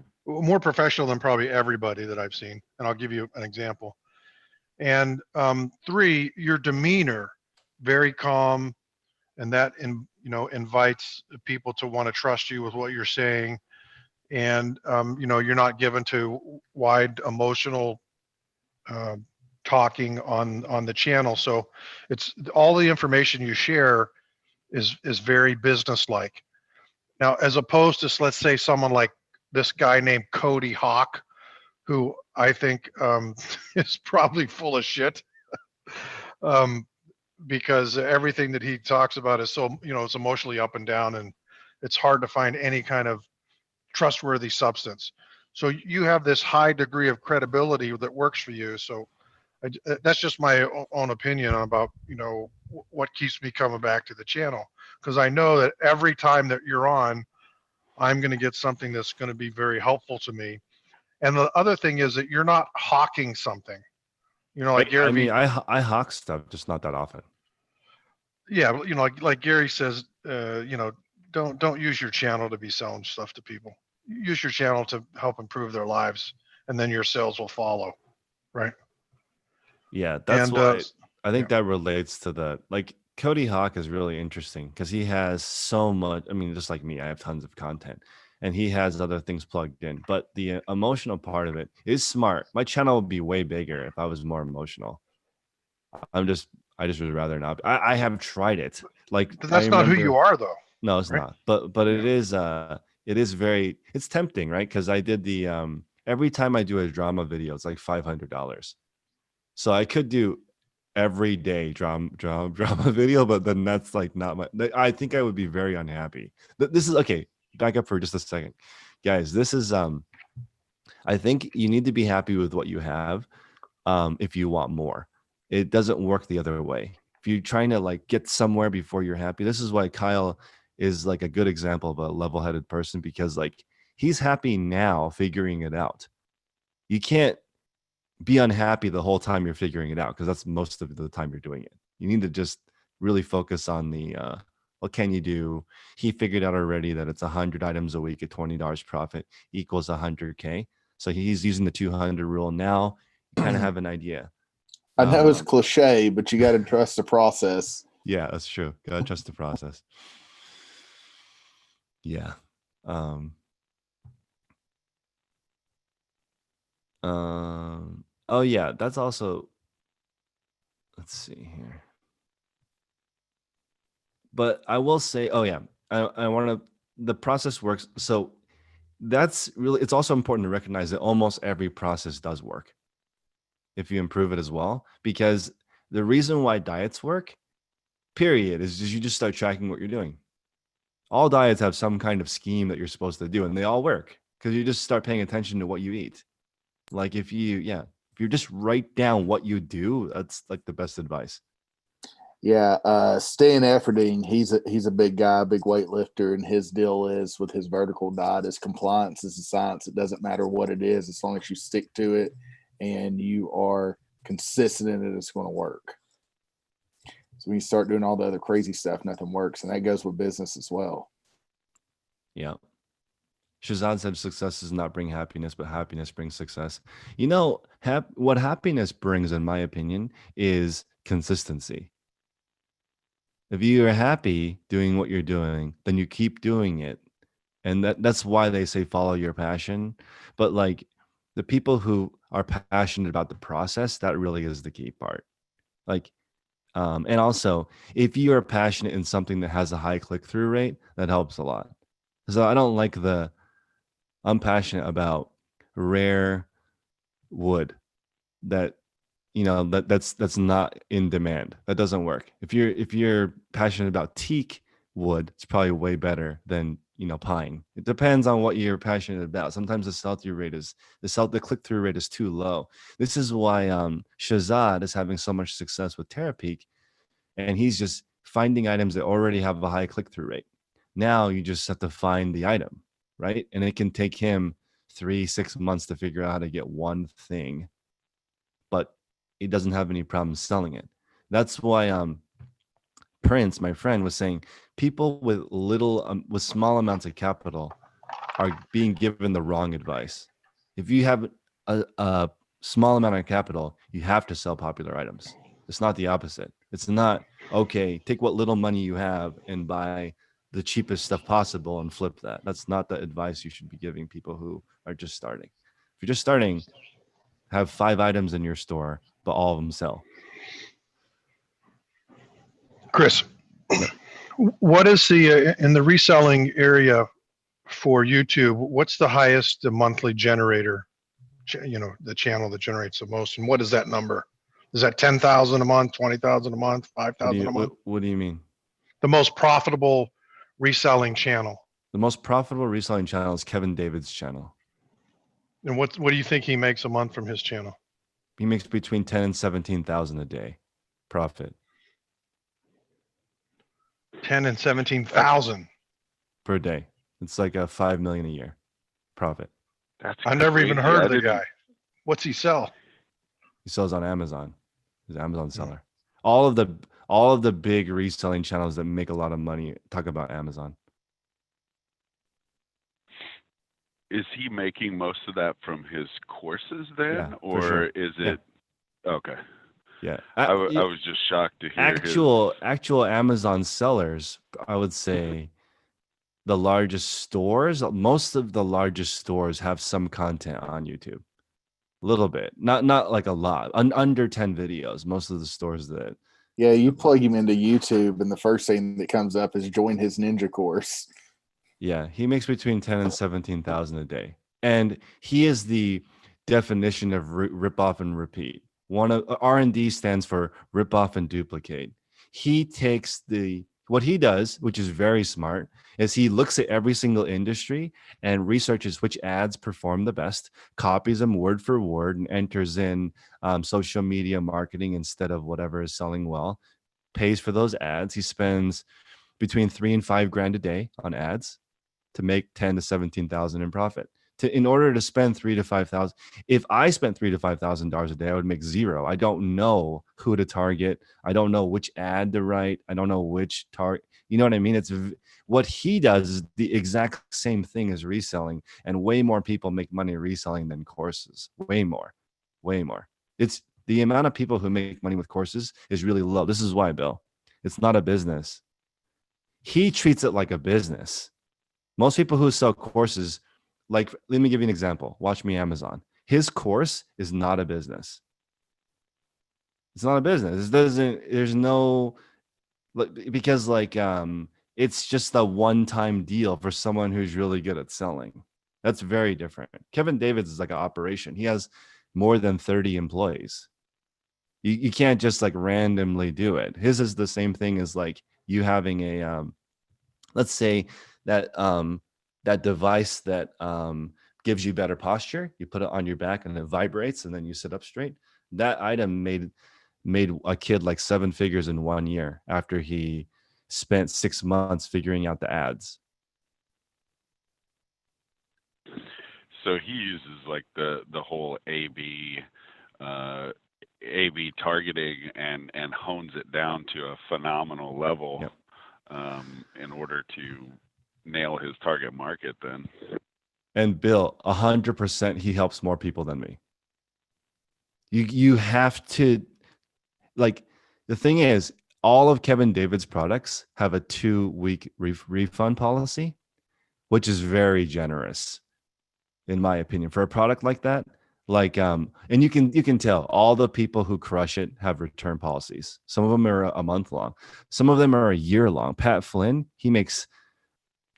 More professional than probably everybody that I've seen. And I'll give you an example. And three, your demeanor, very calm, and that invites people to want to trust you with what you're saying. And you're not given to wide emotional talking on the channel. So it's all the information you share is very businesslike. Now, as opposed to, let's say, someone like this guy named Cody Hawk, who I think is probably full of shit, because everything that he talks about is so, it's emotionally up and down, and it's hard to find any kind of trustworthy substance. So you have this high degree of credibility that works for you. So that's just my own opinion about, what keeps me coming back to the channel, because I know that every time that you're on, I'm going to get something that's going to be very helpful to me. And the other thing is that you're not hawking something, like Gary. I mean, I hawk stuff, just not that often. Yeah, like Gary says, don't use your channel to be selling stuff to people. Use your channel to help improve their lives, and then your sales will follow, right? Yeah, that's And why I yeah, think that relates to the like Cody Hawk is really interesting because he has so much. I mean, just like me, I have tons of content and he has other things plugged in. But the emotional part of it is smart. My channel would be way bigger if I was more emotional. I'm just, I just would rather not. I have tried it. Like but I that's not who you remember, are, though, no, it's right? not. But Yeah. it is very, it's tempting, right? Because I did the every time I do a drama video, it's like $500. So I could do every day drama video, but then that's like not my. I think I would be very unhappy. This is okay. Back up for just a second, guys. This is I think you need to be happy with what you have. If you want more, it doesn't work the other way. If you're trying to like get somewhere before you're happy, this is why Kyle is like a good example of a level-headed person because like he's happy now figuring it out. You can't be unhappy the whole time you're figuring it out because that's most of the time you're doing it. You need to just really focus on the what can you do. He figured out already that it's 100 items a week at $20 profit equals 100K. So he's using the 200 rule now. You kind of have an idea. I know it's cliche, but you got to trust the process. Yeah, that's true. Gotta trust the process. Yeah. Oh yeah, that's also, let's see here. But I will say, oh yeah, I want to, the process works. So that's really, it's also important to recognize that almost every process does work if you improve it as well. Because the reason why diets work, period, is just you just start tracking what you're doing. All diets have some kind of scheme that you're supposed to do, and they all work because you just start paying attention to what you eat. Like if you, yeah, if you just write down what you do, that's like the best advice. Yeah, Stan Efferding, he's a big guy, big weightlifter, and his deal is with his vertical diet is compliance is a science. It doesn't matter what it is, as long as you stick to it and you are consistent in it, it's going to work. So when you start doing all the other crazy stuff, nothing works, and that goes with business as well. Yeah. Shazad said success does not bring happiness, but happiness brings success. You know, what happiness brings, in my opinion, is consistency. If you are happy doing what you're doing, then you keep doing it. And that's why they say follow your passion. But like the people who are passionate about the process, that really is the key part. Like, and also if you are passionate in something that has a high click-through rate, that helps a lot. So I don't like I'm passionate about rare wood that that's not in demand. That doesn't work. If you're passionate about teak wood, it's probably way better than pine. It depends on what you're passionate about. Sometimes the click-through rate is too low. This is why Shazad is having so much success with TerraPeak, and he's just finding items that already have a high click-through rate. Now you just have to find the item, right? And it can take him 3-6 months to figure out how to get one thing, but he doesn't have any problem selling it. That's why Prince, my friend, was saying people with with small amounts of capital are being given the wrong advice. If you have a small amount of capital, you have to sell popular items. It's not the opposite. It's not, okay, take what little money you have and buy the cheapest stuff possible and flip that. That's not the advice you should be giving people who are just starting. If you're just starting, have 5 items in your store, but all of them sell. Chris, Yep. what is the in the reselling area for YouTube? What's the highest monthly generator? The channel that generates the most, and what is that number? Is that 10,000 a month, 20,000 a month, 5,000 a month? What do you mean? The most profitable reselling channel. The most profitable reselling channel is Kevin David's channel. And what do you think he makes a month from his channel? He makes between 10 and 17,000 a day profit 10 and 17,000 per day. It's like a 5 million a year profit. That's I never even crazy. heard I of the didn't- guy. What's he sell? He sells on Amazon. He's an Amazon seller. All of the big reselling channels that make a lot of money talk about Amazon. Is he making most of that from his courses then, Yeah, for or sure. is Yeah. it okay? Yeah. I was just shocked to hear Actual Amazon sellers, I would say the largest stores, most of the largest stores have some content on YouTube. A little bit. Not like a lot. Under 10 videos. Most of the stores that Yeah, you plug him into YouTube, and the first thing that comes up is join his ninja course. Yeah, he makes between 10 and 17,000 a day. And he is the definition of rip off and repeat. One of R&D stands for rip off and duplicate. He takes what he does, which is very smart, is he looks at every single industry and researches which ads perform the best, copies them word for word, and enters in social media marketing instead of whatever is selling well, pays for those ads. He spends between $3,000 and $5,000 a day on ads to make 10 to 17,000 in profit. In order to spend 3 to 5,000, if I spent $3,000 to $5,000 a day, I would make zero. I don't know who to target. I don't know which ad to write. I don't know which target. You know what I mean? It's what he does is the exact same thing as reselling, and way more people make money reselling than courses. Way more. It's the amount of people who make money with courses is really low. This is why, Bill. It's not a business. He treats it like a business. Most people who sell courses, like, let me give you an example. Watch Me Amazon. His course is not a business. It's not a business. There's no, because it's just a one-time deal for someone who's really good at selling. That's very different. Kevin Davids is like an operation. He has more than 30 employees. You can't just like randomly do it. His is the same thing as like you having a, let's say that that device that gives you better posture. You put it on your back and it vibrates, and then you sit up straight. That item made a kid like 7 figures in 1 year after he spent 6 months figuring out the ads. So he uses like the whole A/B targeting and hones it down to a phenomenal level. Yep. In order to nail his target market then. And Bill, 100%, he helps more people than me. You have to, like, the thing is, all of Kevin David's products have a 2-week refund policy, which is very generous, in my opinion, for a product like that. Like, and you can tell all the people who crush it have return policies. Some of them are a month long. Some of them are a year long. Pat Flynn, he makes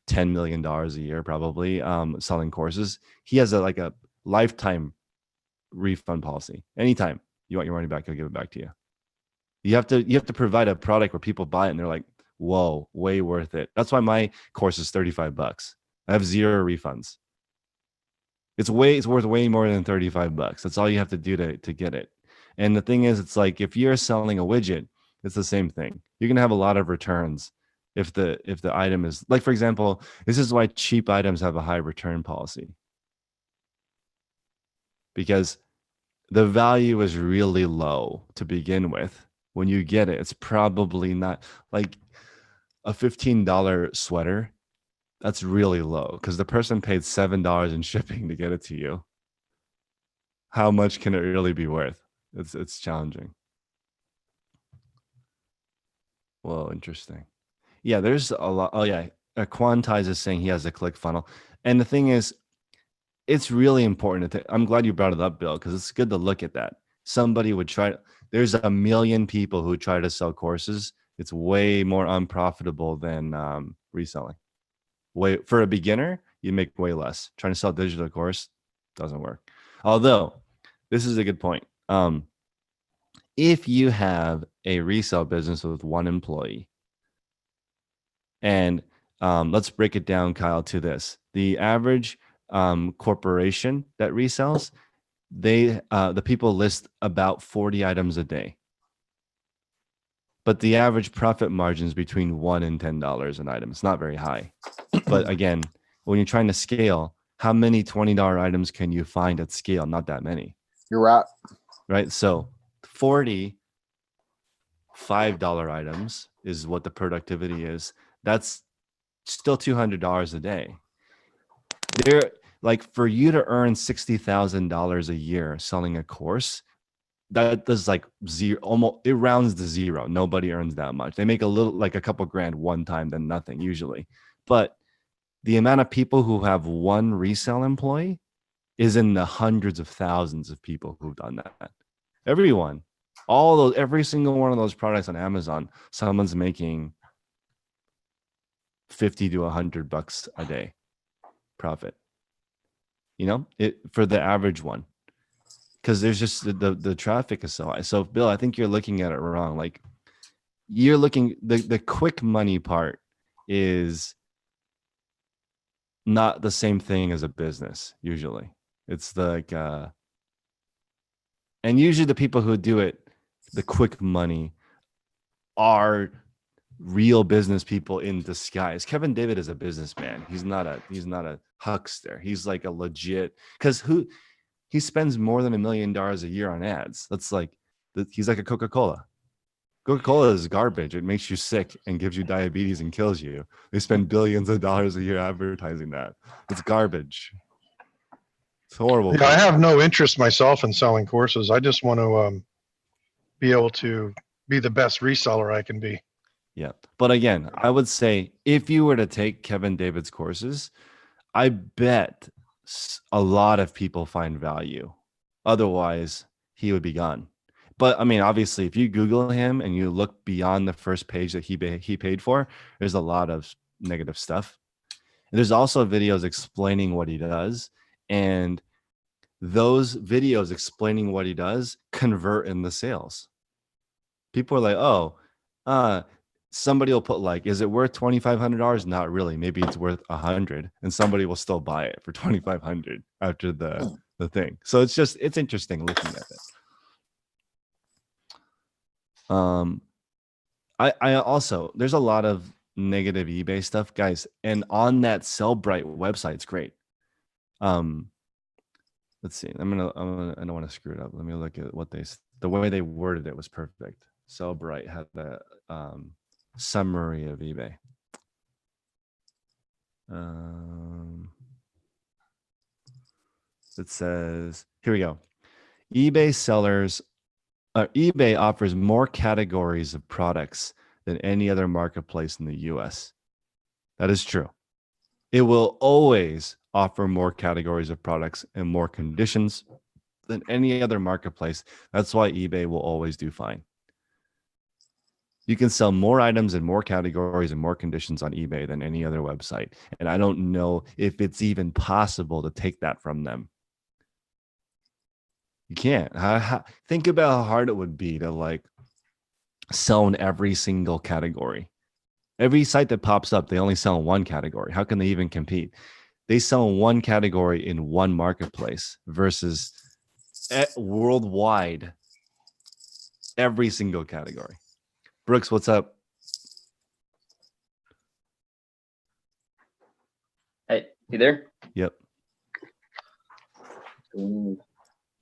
$10 million a year probably selling courses. He has a lifetime refund policy. Anytime you want your money back, he'll give it back to you. You have to provide a product where people buy it and they're like, whoa, way worth it. That's why my course is $35. I have 0 refunds. It's worth way more than $35. That's all you have to do to get it. And the thing is, it's like if you're selling a widget, it's the same thing. You're gonna have a lot of returns if the item is, like, for example, this is why cheap items have a high return policy, because the value is really low to begin with. When you get it, it's probably not like a $15 sweater. That's really low because the person paid $7 in shipping to get it to you. How much can it really be worth? It's challenging. Well, interesting. Yeah, there's a lot. Oh yeah, Quantize is saying he has a click funnel, and the thing is, it's really important. I'm glad you brought it up, Bill, because it's good to look at that. Somebody would try. There's a million people who try to sell courses. It's way more unprofitable than reselling. For a beginner, you make way less. Trying to sell a digital course doesn't work. Although, this is a good point. If you have a resale business with 1 employee, and let's break it down, Kyle, to this: the average corporation that resells, the people list about 40 items a day, but the average profit margin is between $1 and $10 an item. It's not very high. But again, when you're trying to scale, how many $20 items can you find at scale? Not that many. You're right. Right. So 40 $5 items is what the productivity is. That's still $200 a day. Like, for you to earn $60,000 a year selling a course, that does like zero, almost it rounds to zero. Nobody earns that much. They make a little, like a couple grand one time, then nothing usually. But the amount of people who have one resale employee is in the hundreds of thousands of people who've done that. Everyone, all those, every single one of those products on Amazon, someone's making 50 to $100 a day profit. You know, it for the average one, because there's just the traffic is so high. So Bill, I think you're looking at it wrong. Like you're looking, the quick money part is not the same thing as a business. Usually it's like and usually the people who do it, the quick money, are real business people in disguise. Kevin David is a businessman. He's not a huckster. He's like a legit, because he spends more than $1 million a year on ads. That's like, he's like a Coca-Cola. Coca-Cola is garbage. It makes you sick and gives you diabetes and kills you. They spend billions of dollars a year advertising that. It's garbage. It's horrible. Yeah, I have no interest myself in selling courses. I just want to be able to be the best reseller I can be. Yeah. But again, I would say if you were to take Kevin David's courses, I bet a lot of people find value. Otherwise, he would be gone. But I mean, obviously, if you Google him and you look beyond the first page that he paid for, there's a lot of negative stuff. And there's also videos explaining what he does. And those videos explaining what he does convert in the sales. People are like, oh, somebody will put like, is it worth $2,500? Not really. Maybe it's worth $100, and somebody will still buy it for $2,500 after the thing. So it's interesting looking at it. I also, there's a lot of negative eBay stuff, guys, and on that Sellbrite website, it's great. Let's see. I don't want to screw it up. Let me look at what the way they worded it was perfect. Sellbrite had a summary of eBay. It says, here we go. eBay offers more categories of products than any other marketplace in the US. That is true. It will always offer more categories of products and more conditions than any other marketplace. That's why eBay will always do fine. You can sell more items and more categories and more conditions on eBay than any other website. And I don't know if it's even possible to take that from them. You can't. Think about how hard it would be to like sell in every single category. Every site that pops up, they only sell in one category. How can they even compete? They sell in one category in one marketplace versus worldwide, every single category. Brooks, what's up? Hey, you there? Yep. Ooh.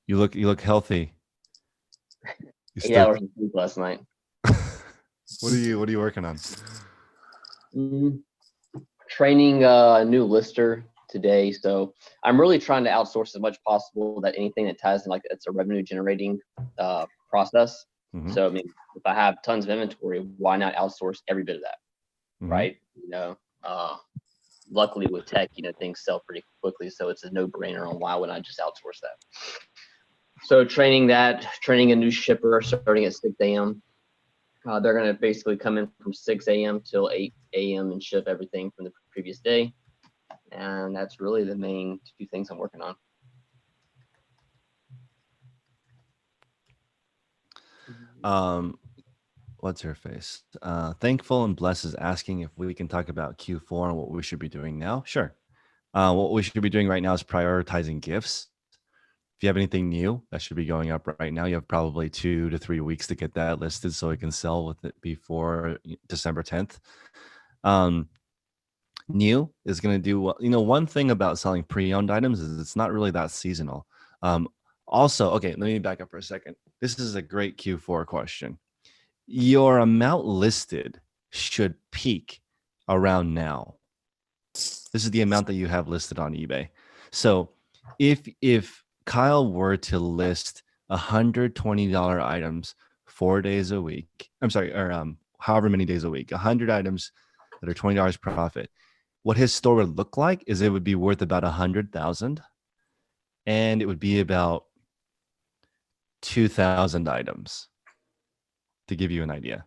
You look healthy. 8 hours of sleep last night. What are you working on? Training a new lister today. So I'm really trying to outsource as much possible, that anything that ties in like it's a revenue generating process. Mm-hmm. So I mean, if I have tons of inventory, why not outsource every bit of that? Mm-hmm. Right? Luckily with tech, things sell pretty quickly, so it's a no-brainer on why would I just outsource that. So training a new shipper starting at 6 a.m. They're going to basically come in from 6 a.m. till 8 a.m. and ship everything from the previous day. And that's really the main 2 things I'm working on. What's her face? Thankful and Bless is asking if we can talk about Q4 and what we should be doing now. Sure. What we should be doing right now is prioritizing gifts. If you have anything new, that should be going up right now. You have probably 2 to 3 weeks to get that listed so it can sell with it before December 10th. New is going to do well. One thing about selling pre-owned items is it's not really that seasonal. Also, okay, let me back up for a second. This is a great Q4 question. Your amount listed should peak around now. This is the amount that you have listed on eBay. So if Kyle were to list $120 items 4 days a week. I'm sorry, or however many days a week, 100 items that are $20 profit. What his store would look like is it would be worth about 100,000, and it would be about 2,000 items, to give you an idea.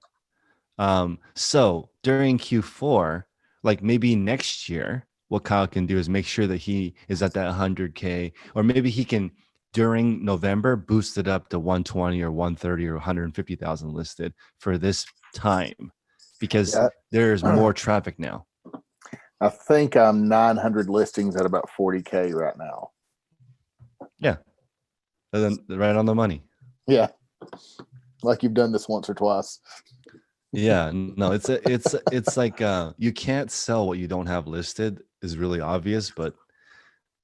So during Q4, like maybe next year, what Kyle can do is make sure that he is at that 100K, or maybe he can during November boost it up to 120 or 130 or 150,000 listed for this time, because Yeah. there's more traffic now. I think I'm 900 listings at about 40K right now. Yeah. And then right on the money. Yeah. Like you've done this once or twice. Yeah, no, it's like you can't sell what you don't have listed is really obvious, but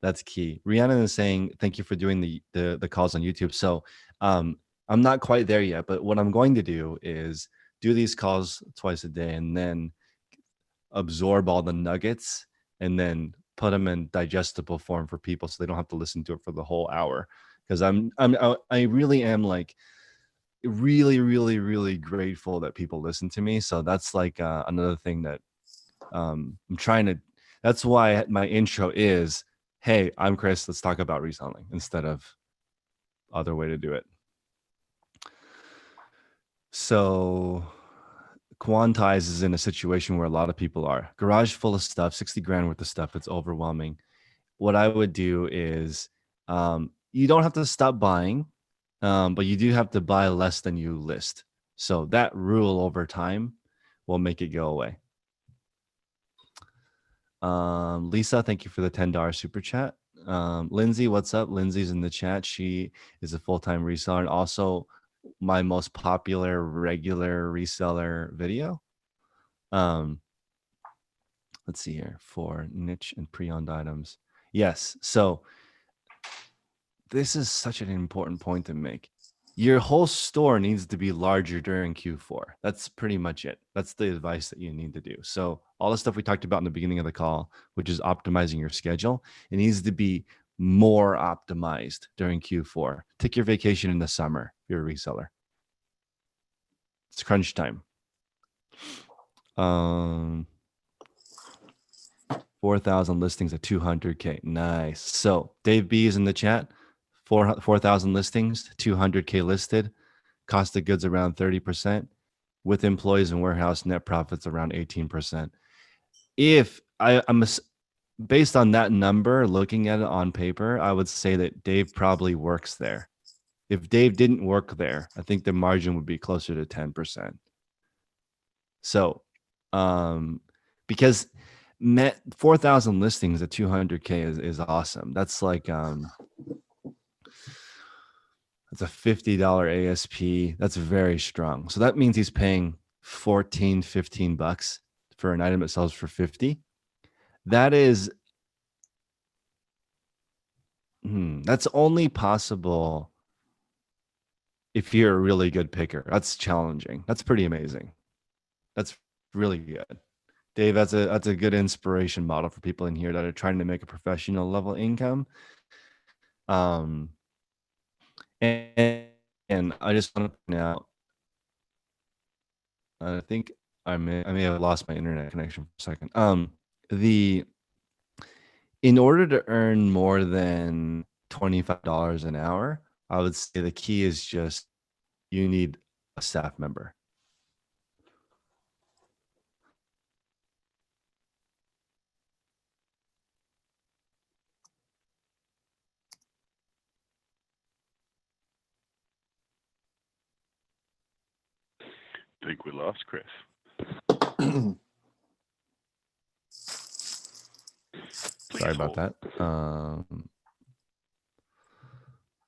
that's key. Rhiannon is saying thank you for doing the calls on YouTube. So I'm not quite there yet, but what I'm going to do is do these calls twice a day and then absorb all the nuggets and then put them in digestible form for people so they don't have to listen to it for the whole hour. Because I really am like really grateful that people listen to me. So that's like another thing that I'm trying to, that's why my intro is, hey, I'm Chris, let's talk about reselling, instead of other way to do it. So Quantize is in a situation where a lot of people are. Garage full of stuff, 60 grand worth of stuff. It's overwhelming. What I would do is you don't have to stop buying, but you do have to buy less than you list. So that rule over time will make it go away. Lisa, thank you for the $10 super chat. Lindsay, what's up? Lindsay's in the chat. She is a full-time reseller and also my most popular regular reseller video. Let's see here, for niche and pre-owned items. Yes. So this is such an important point to make. Your whole store needs to be larger during Q4. That's pretty much it. That's the advice that you need to do. So all the stuff we talked about in the beginning of the call, which is optimizing your schedule, it needs to be more optimized during Q4. Take your vacation in the summer if you're a reseller. It's crunch time. 4,000 listings at 200K. Nice. So Dave B is in the chat. 4,000 listings, 200K listed. Cost of goods around 30%. With employees and warehouse, net profits around 18%. If I'm based on that number, looking at it on paper, I would say that Dave probably works there. If Dave didn't work there, I think the margin would be closer to 10%. So, because 4,000 listings at 200K is awesome. That's like that's a $50 ASP. That's very strong. So that means he's paying 14, 15 bucks for an item that sells for 50. That is that's only possible if you're a really good picker. That's challenging. That's pretty amazing. That's really good. Dave, that's a good inspiration model for people in here that are trying to make a professional level income. And I just want to point out, I think I may have lost my internet connection for a second. In order to earn more than $25 an hour, I would say the key is just you need a staff member. I think we lost Chris. Sorry about that.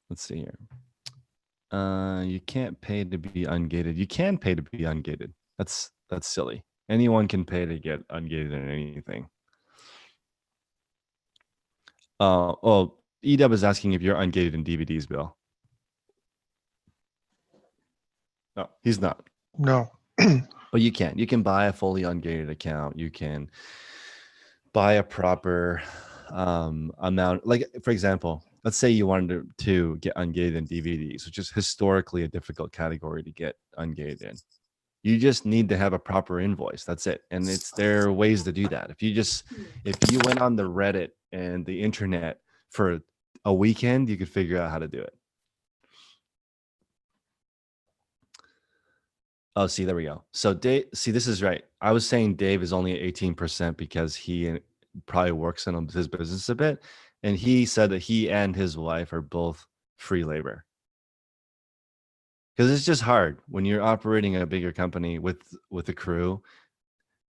Let's see here. You can't pay to be ungated. You can pay to be ungated. That's silly. Anyone can pay to get ungated in anything. EW is asking if you're ungated in DVDs, Bill. No, he's not. No. But you can. You can buy a fully ungated account. You can buy a proper amount. Like, for example, let's say you wanted to get ungated in DVDs, which is historically a difficult category to get ungated in. You just need to have a proper invoice. That's it. And there are ways to do that. If you went on the Reddit and the internet for a weekend, you could figure out how to do it. Oh, see, there we go. So Dave, see, this is right. I was saying Dave is only at 18% because he probably works in his business a bit. And he said that he and his wife are both free labor. Because it's just hard when you're operating a bigger company with a crew,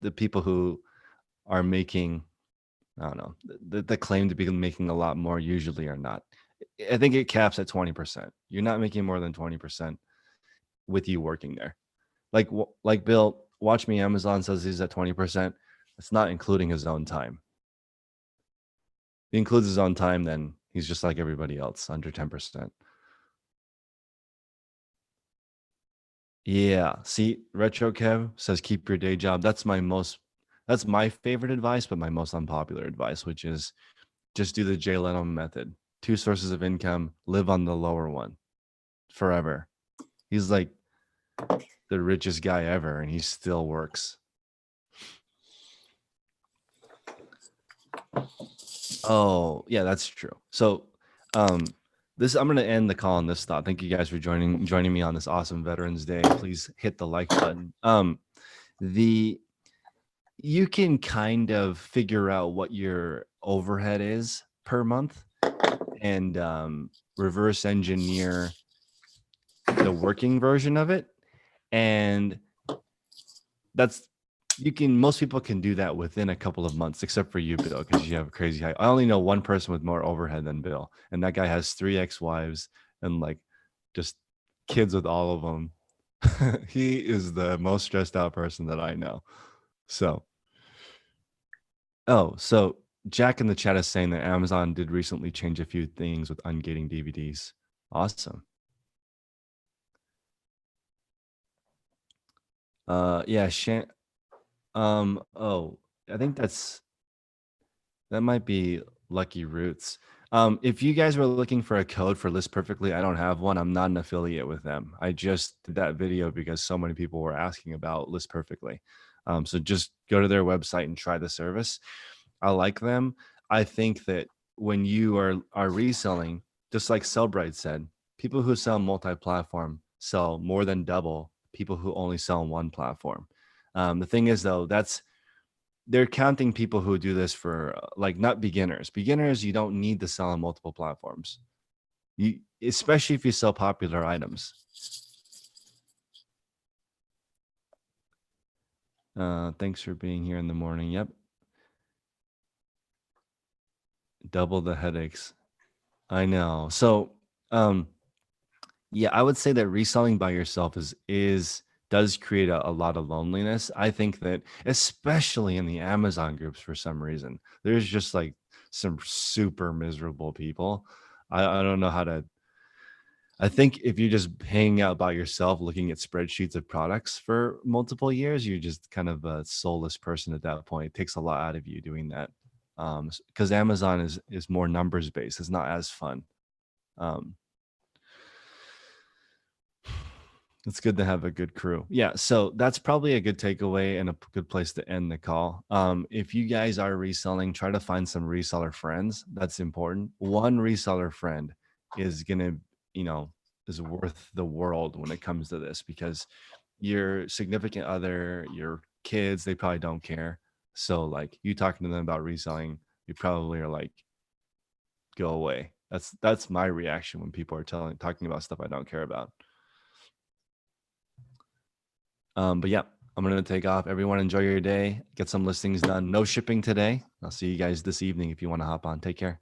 the people who are making, I don't know, the claim to be making a lot more usually are not. I think it caps at 20%. You're not making more than 20% with you working there. Like Bill, Watch Me Amazon says he's at 20%. It's not including his own time. If he includes his own time, then he's just like everybody else, under 10%. Yeah. See, Retro Kev says keep your day job. That's my favorite advice, but my most unpopular advice, which is just do the Jay Leno method. 2 sources of income, live on the lower one forever. He's like the richest guy ever, and he still works. Oh, yeah, that's true. So I'm going to end the call on this thought. Thank you guys for joining me on this awesome Veterans Day. Please hit the like button. You can kind of figure out what your overhead is per month and reverse engineer the working version of it. And most people can do that within a couple of months, except for you, Bill, because you have a crazy high. I only know one person with more overhead than Bill, and that guy has 3 ex-wives and like just kids with all of them. He is the most stressed out person that I know. So Jack in the chat is saying that Amazon did recently change a few things with ungating DVDs. Awesome. Yeah, I think that might be Lucky Roots. If you guys were looking for a code for List Perfectly, I don't have one. I'm not an affiliate with them. I just did that video because so many people were asking about List Perfectly. So just go to their website and try the service. I like them. I think that when you are reselling, just like Sellbrite said, people who sell multi-platform sell more than double people who only sell on one platform. The thing is, though, they're counting people who do this for like not beginners. Beginners, you don't need to sell on multiple platforms. Especially if you sell popular items. Thanks for being here in the morning. Yep. Double the headaches. I know. So, yeah, I would say that reselling by yourself does create a lot of loneliness. I think that especially in the Amazon groups, for some reason, there's just like some super miserable people. I don't know how to. I think if you're just hanging out by yourself, looking at spreadsheets of products for multiple years, you're just kind of a soulless person at that point. It takes a lot out of you doing that. Because Amazon is more numbers based. It's not as fun. It's good to have a good crew. Yeah, so that's probably a good takeaway and a good place to end the call. If you guys are reselling, try to find some reseller friends. That's important. One reseller friend is gonna, is worth the world when it comes to this, because your significant other, your kids, they probably don't care. So like you talking to them about reselling, you probably are like, go away. That's my reaction when people are talking about stuff I don't care about. But yeah, I'm going to take off. Everyone enjoy your day. Get some listings done. No shipping today. I'll see you guys this evening if you want to hop on. Take care.